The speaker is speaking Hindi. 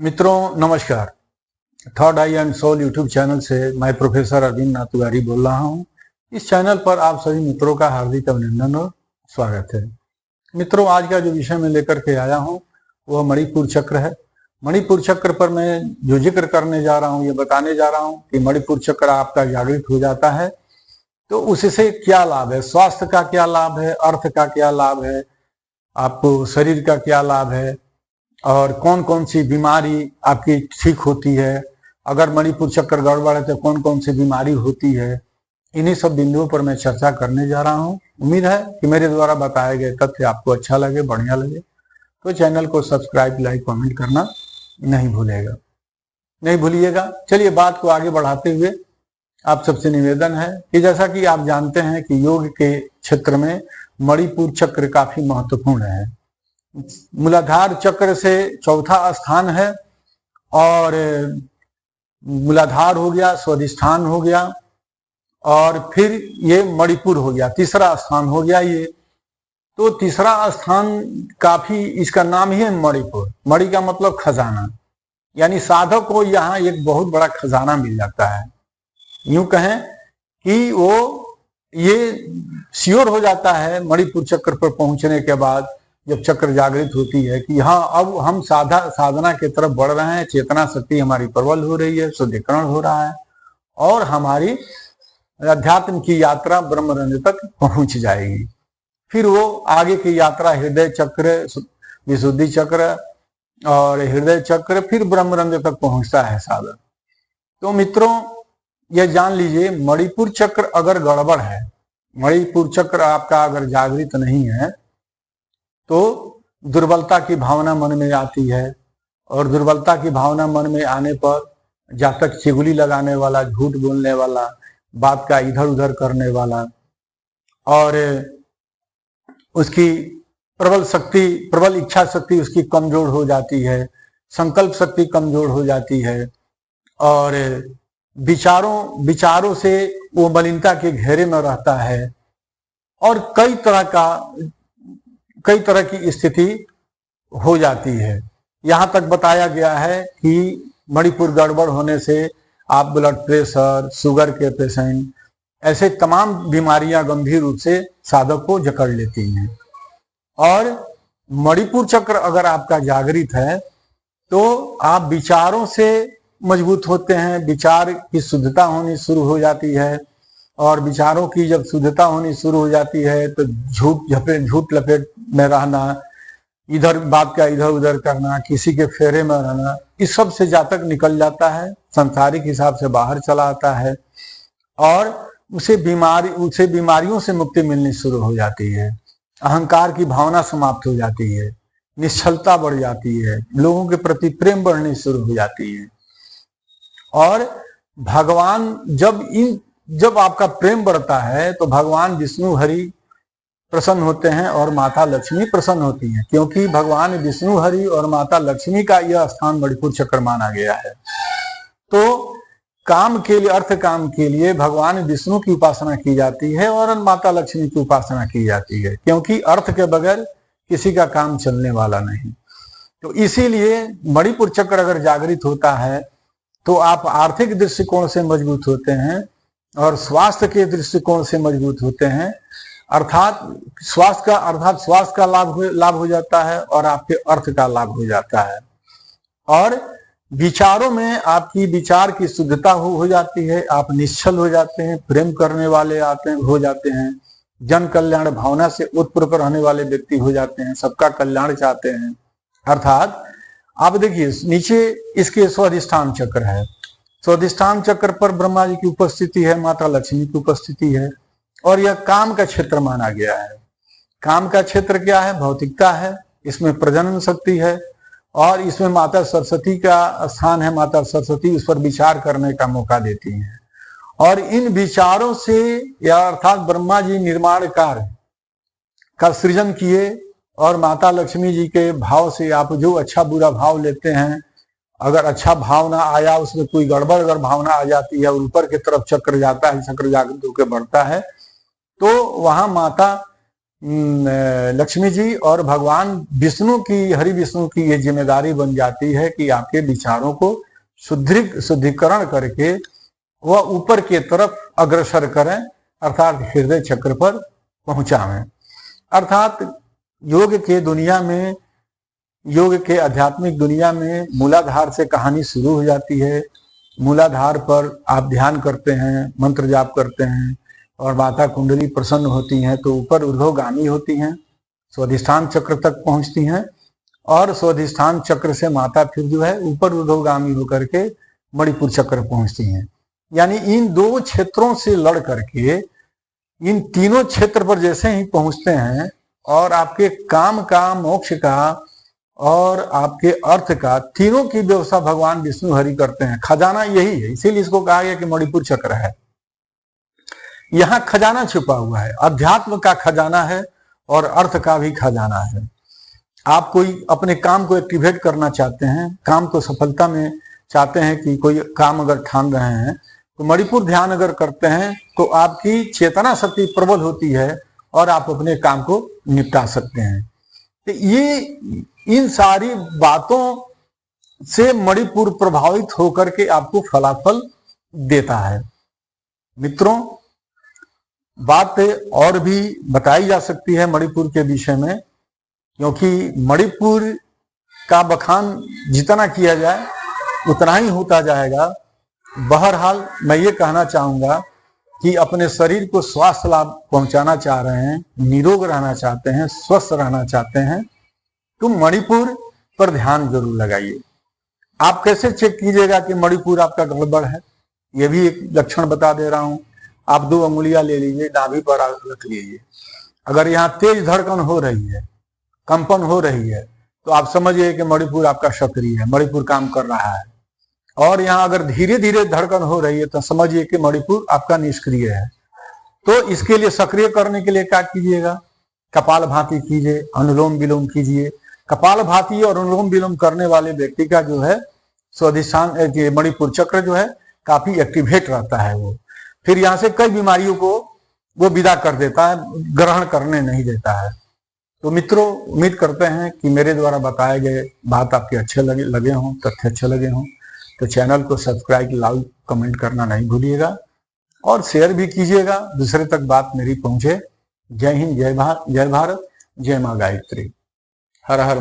मित्रों नमस्कार। Third eye and soul YouTube channel से मैं प्रोफेसर अरविंद नाथ तिवारी बोल रहा हूं। इस चैनल पर आप सभी मित्रों का हार्दिक अभिनंदन और स्वागत है। मित्रों, आज का जो विषय मैं लेकर के आया हूं वह मणिपुर चक्र है। मणिपुर चक्र पर मैं जो जिक्र करने जा रहा हूं, ये बताने जा रहा हूं कि मणिपुर चक्र आपका जागृत हो जाता है तो उससे क्या लाभ है, स्वास्थ्य का क्या लाभ है, अर्थ का क्या लाभ है, आपको शरीर का क्या लाभ है और कौन कौन सी बीमारी आपकी ठीक होती है। अगर मणिपुर चक्र गड़बड़ है तो कौन कौन सी बीमारी होती है, इन्हीं सब बिंदुओं पर मैं चर्चा करने जा रहा हूं। उम्मीद है कि मेरे द्वारा बताए गए तथ्य आपको अच्छा लगे, बढ़िया लगे तो चैनल को सब्सक्राइब, लाइक, कमेंट करना नहीं भूलिएगा। चलिए बात को आगे बढ़ाते हुए आप सबसे निवेदन है कि जैसा कि आप जानते हैं कि योग के क्षेत्र में मणिपुर चक्र काफी महत्वपूर्ण है। मूलाधार चक्र से चौथा स्थान है और मूलाधार हो गया, स्वाधिष्ठान हो गया और फिर ये मणिपुर हो गया, तीसरा स्थान हो गया ये। तो तीसरा स्थान काफी, इसका नाम ही है मणिपुर। मणि का मतलब खजाना, यानी साधक को यहाँ एक बहुत बड़ा खजाना मिल जाता है। यूं कहें कि वो ये श्योर हो जाता है मणिपुर चक्र पर पहुंचने के बाद, जब चक्र जागृत होती है कि हाँ अब हम साधना की तरफ बढ़ रहे हैं, चेतना शक्ति हमारी प्रबल हो रही है, शुद्धिकरण हो रहा है और हमारी अध्यात्म की यात्रा ब्रह्मरंध्र तक पहुंच जाएगी। फिर वो आगे की यात्रा हृदय चक्र, विशुद्धि चक्र और हृदय चक्र, फिर ब्रह्मरंध्र तक पहुंचता है साधक। तो मित्रों यह जान लीजिए, मणिपुर चक्र अगर गड़बड़ है, मणिपुर चक्र आपका अगर जागृत नहीं है तो दुर्बलता की भावना मन में आती है और दुर्बलता की भावना मन में आने पर जातक चुगली लगाने वाला, झूठ बोलने वाला, बात का इधर उधर करने वाला और उसकी प्रबल इच्छा शक्ति उसकी कमजोर हो जाती है, संकल्प शक्ति कमजोर हो जाती है और विचारों से वो मलिनता के घेरे में रहता है और कई तरह की स्थिति हो जाती है। यहाँ तक बताया गया है कि मणिपुर गड़बड़ होने से आप ब्लड प्रेशर, शुगर के पेशेंट, ऐसे तमाम बीमारियां गंभीर रूप से साधक को जकड़ लेती हैं। और मणिपुर चक्र अगर आपका जागृत है तो आप विचारों से मजबूत होते हैं, विचार की शुद्धता होनी शुरू हो जाती है और विचारों की जब शुद्धता होनी शुरू हो जाती है तो झूठ लपेट में रहना, इधर बात का इधर उधर करना, किसी के फेरे में रहना, इस सब से जातक निकल जाता है, सांसारिक हिसाब से बाहर चला आता है और उसे बीमारियों से मुक्ति मिलनी शुरू हो जाती है। अहंकार की भावना समाप्त हो जाती है, निश्चलता बढ़ जाती है, लोगों के प्रति प्रेम बढ़नी शुरू हो जाती है और भगवान जब आपका प्रेम बढ़ता है तो भगवान विष्णु हरि प्रसन्न होते हैं और माता लक्ष्मी प्रसन्न होती हैं, क्योंकि भगवान विष्णु हरि और माता लक्ष्मी का यह स्थान मणिपुर चक्र माना गया है। तो काम के लिए, अर्थ काम के लिए भगवान विष्णु की उपासना की जाती है और माता लक्ष्मी की उपासना की जाती है, क्योंकि अर्थ के बगैर किसी का काम चलने वाला नहीं। तो इसीलिए मणिपुर चक्र अगर जागृत होता है तो आप आर्थिक दृष्टिकोण से मजबूत होते हैं और स्वास्थ्य के दृष्टिकोण से मजबूत होते हैं, अर्थात स्वास्थ्य का लाभ हो जाता है और आपके अर्थ का लाभ हो जाता है और विचारों में आपकी विचार की शुद्धता हो जाती है, आप निश्चल हो जाते हैं, प्रेम करने वाले हो जाते हैं, जन कल्याण भावना से उत्प्रेरक रहने वाले व्यक्ति हो जाते हैं, सबका कल्याण चाहते हैं। अर्थात आप देखिए नीचे इसके स्वाधिष्ठान चक्र है, स्वाधिष्ठान चक्र पर ब्रह्मा जी की उपस्थिति है, माता लक्ष्मी की उपस्थिति है और यह काम का क्षेत्र माना गया है। काम का क्षेत्र क्या है? भौतिकता है, इसमें प्रजनन शक्ति है और इसमें माता सरस्वती का स्थान है। माता सरस्वती उस पर विचार करने का मौका देती हैं और इन विचारों से, या अर्थात ब्रह्मा जी निर्माण कार्य का सृजन किए और माता लक्ष्मी जी के भाव से आप जो अच्छा बुरा भाव लेते हैं, अगर अच्छा भाव ना आया, उसमें कोई गड़बड़ अगर भावना आ जाती है और ऊपर की तरफ चक्र जाता है, चक्र जागृत होकर बढ़ता है तो वहां माता लक्ष्मी जी और भगवान विष्णु की, हरि विष्णु की ये जिम्मेदारी बन जाती है कि आपके विचारों को शुद्धिकरण करके वह ऊपर की तरफ अग्रसर करें, अर्थात हृदय चक्र पर पहुंचावें। अर्थात योग के दुनिया में, योग के आध्यात्मिक दुनिया में मूलाधार से कहानी शुरू हो जाती है। मूलाधार पर आप ध्यान करते हैं, मंत्र जाप करते हैं और माता कुंडली प्रसन्न होती हैं तो ऊपर ऊर्ध्वगामी होती हैं, स्वाधिष्ठान चक्र तक पहुंचती हैं और स्वाधिष्ठान चक्र से माता फिर जो है ऊपर ऊर्ध्वगामी होकर के मणिपुर चक्र पहुंचती हैं। यानी इन दो क्षेत्रों से लड़ करके इन तीनों क्षेत्र पर जैसे ही पहुंचते हैं और आपके काम का, मोक्ष का और आपके अर्थ का, तीनों की व्यवस्था भगवान विष्णु हरि करते हैं। खजाना यही है, इसीलिए इसको कहा गया कि मणिपुर चक्र है। यहाँ खजाना छुपा हुआ है, अध्यात्म का खजाना है और अर्थ का भी खजाना है। आप कोई अपने काम को एक्टिवेट करना चाहते हैं, काम को सफलता में चाहते हैं कि कोई काम अगर ठान रहे हैं तो मणिपुर ध्यान अगर करते हैं तो आपकी चेतना शक्ति प्रबल होती है और आप अपने काम को निपटा सकते हैं। तो ये इन सारी बातों से मणिपुर प्रभावित होकर के आपको फलाफल देता है। मित्रों, बात और भी बताई जा सकती है मणिपुर के विषय में, क्योंकि मणिपुर का बखान जितना किया जाए उतना ही होता जाएगा। बहरहाल मैं ये कहना चाहूंगा कि अपने शरीर को स्वास्थ्य लाभ पहुंचाना चाह रहे हैं, निरोग रहना चाहते हैं, स्वस्थ रहना चाहते हैं तो मणिपुर पर ध्यान जरूर लगाइए। आप कैसे चेक कीजिएगा कि मणिपुर आपका गड़बड़ है? ये भी एक लक्षण बता दे रहा हूं। आप 2 अंगुलियां ले लीजिए, नाभि पर रख लीजिए। अगर यहाँ तेज धड़कन हो रही है, कंपन हो रही है, तो आप समझिए कि मणिपुर आपका सक्रिय है, मणिपुर काम कर रहा है। और यहाँ अगर धीरे धीरे धड़कन हो रही है तो समझिए कि मणिपुर आपका निष्क्रिय है। तो इसके लिए सक्रिय करने के लिए क्या कीजिएगा? कपाल भाती कीजिए, अनुलोम विलोम कीजिए। कपाल भाती और अनुलोम विलोम करने वाले व्यक्ति का जो है स्वाधिष्ठान मणिपुर चक्र जो है काफी एक्टिवेट रहता है। वो फिर यहाँ से कई बीमारियों को वो विदा कर देता है, ग्रहण करने नहीं देता है। तो मित्रों, उम्मीद करते हैं कि मेरे द्वारा बताए गए बात आपके अच्छे लगे हों, तथ्य अच्छे लगे हों। तो चैनल को सब्सक्राइब, लाइक, कमेंट करना नहीं भूलिएगा और शेयर भी कीजिएगा, दूसरे तक बात मेरी पहुंचे। जय हिंद, जय भारत, जय मां गायत्री। हर हर